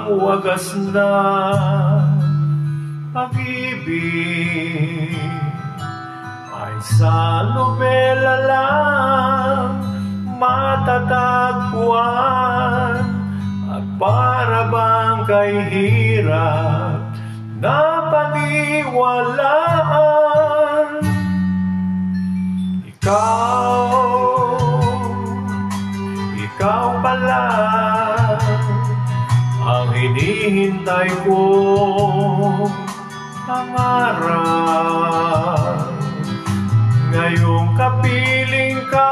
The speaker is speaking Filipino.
ang wagas na pag-ibig ay sa nobela lang matatagpuan, at para bang kay hirap na paniwalaan. Ikaw pala ang hinihintay ko, pangarap. Ngayong kapiling ka